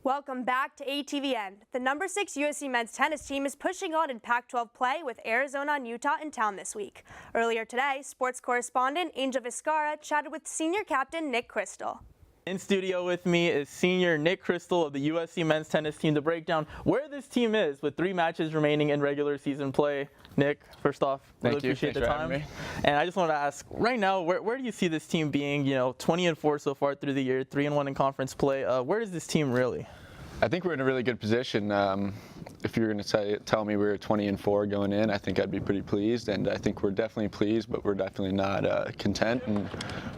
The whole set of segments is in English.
Welcome back to ATVN. The number 6 USC men's tennis team is pushing on in Pac-12 play with Arizona and Utah in town this week. Earlier today, sports correspondent Angel Vizcarra chatted with senior captain Nick Crystal. In studio with me is senior Nick Crystal of the USC men's tennis team to break down where this team is with 3 matches remaining in regular season play. Nick, first off, really appreciate the time. And I just want to ask, right now, where do you see this team being? 20-4 so far through the year, 3-1 in conference play. Where is this team really? I think we're in a really good position. If you were going to tell me we were 20-4 going in, I think I'd be pretty pleased. And I think we're definitely pleased, but we're definitely not content. And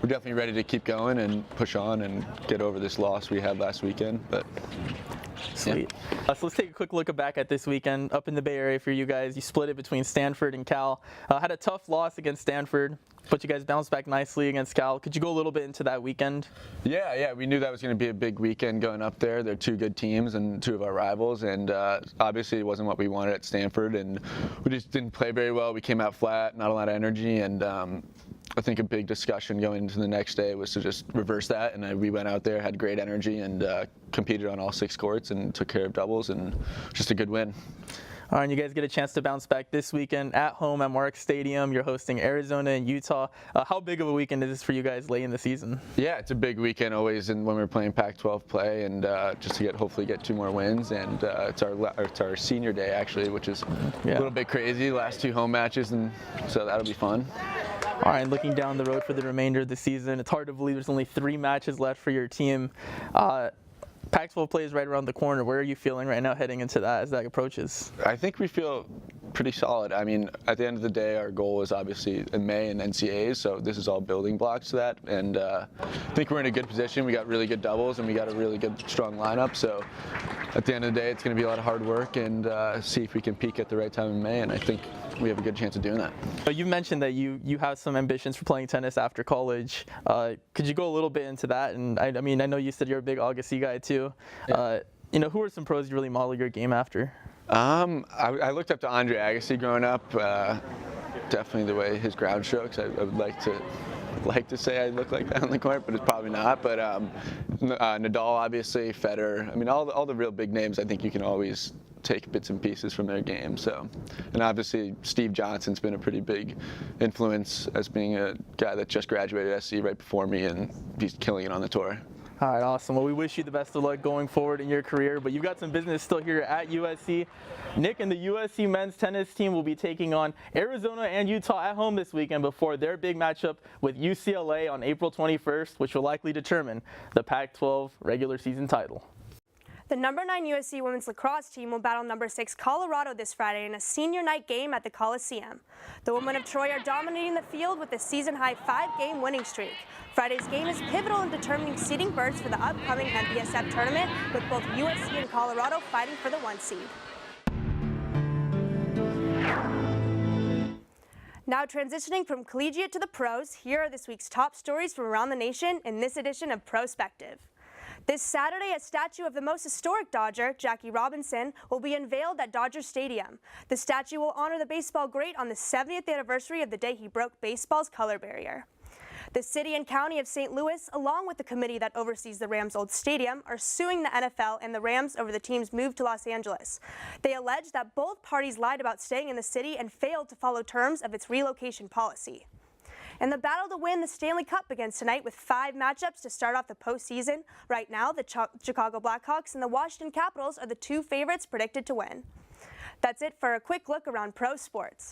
we're definitely ready to keep going and push on and get over this loss we had last weekend. But sweet. Yeah. So let's take a quick look back at this weekend up in the Bay Area for you guys. You split it between Stanford and Cal. Had a tough loss against Stanford, but you guys bounced back nicely against Cal. Could you go a little bit into that weekend? Yeah, we knew that was going to be a big weekend going up there. They're 2 good teams and 2 of our rivals, and obviously it wasn't what we wanted at Stanford, and we just didn't play very well. We came out flat, not a lot of energy, and I think a big discussion going into the next day was to just reverse that, and we went out there, had great energy, and competed on all 6 courts and took care of doubles, and just a good win. All right, and you guys get a chance to bounce back this weekend at home at Mark Stadium. You're hosting Arizona and Utah. How big of a weekend is this for you guys late in the season? Yeah, it's a big weekend always, and when we're playing Pac-12 play, and just to hopefully get 2 more wins. And it's our senior day actually, which is a little bit crazy. Last 2 home matches, and so that'll be fun. All right, looking down the road for the remainder of the season, it's hard to believe there's only 3 matches left for your team. Pac-12 play is right around the corner. Where are you feeling right now heading into that as that approaches? I think we feel pretty solid. I mean, at the end of the day, our goal is obviously in May and NCAAs, so this is all building blocks to that. And I think we're in a good position. We got really good doubles, and we got a really good, strong lineup. So at the end of the day, it's going to be a lot of hard work and see if we can peak at the right time in May, and I think we have a good chance of doing that. You mentioned that you have some ambitions for playing tennis after college. Could you go a little bit into that? And I know you said you're a big Agassi guy too. Yeah. Who are some pros you really model your game after? I looked up to Andre Agassi growing up. Definitely the way his ground strokes. I would like to say I look like that on the court, but it's probably not. But Nadal, obviously, Federer. I mean, all the real big names. I think you can always take bits and pieces from their game. So, and obviously Steve Johnson's been a pretty big influence as being a guy that just graduated SC right before me, and he's killing it on the tour. All right, awesome. Well, we wish you the best of luck going forward in your career, but you've got some business still here at USC. Nick and the USC men's tennis team will be taking on Arizona and Utah at home this weekend before their big matchup with UCLA on April 21st, which will likely determine the Pac-12 regular season title. The number 9 USC women's lacrosse team will battle number 6 Colorado this Friday in a senior night game at the Coliseum. The women of Troy are dominating the field with a season-high 5-game winning streak. Friday's game is pivotal in determining seeding berths for the upcoming MPSF tournament, with both USC and Colorado fighting for the 1 seed. Now transitioning from collegiate to the pros, here are this week's top stories from around the nation in this edition of Prospective. This Saturday, a statue of the most historic Dodger, Jackie Robinson, will be unveiled at Dodger Stadium. The statue will honor the baseball great on the 70th anniversary of the day he broke baseball's color barrier. The city and county of St. Louis, along with the committee that oversees the Rams' old stadium, are suing the NFL and the Rams over the team's move to Los Angeles. They allege that both parties lied about staying in the city and failed to follow terms of its relocation policy. And the battle to win the Stanley Cup begins tonight with 5 matchups to start off the postseason. Right now, the Chicago Blackhawks and the Washington Capitals are the 2 favorites predicted to win. That's it for a quick look around pro sports.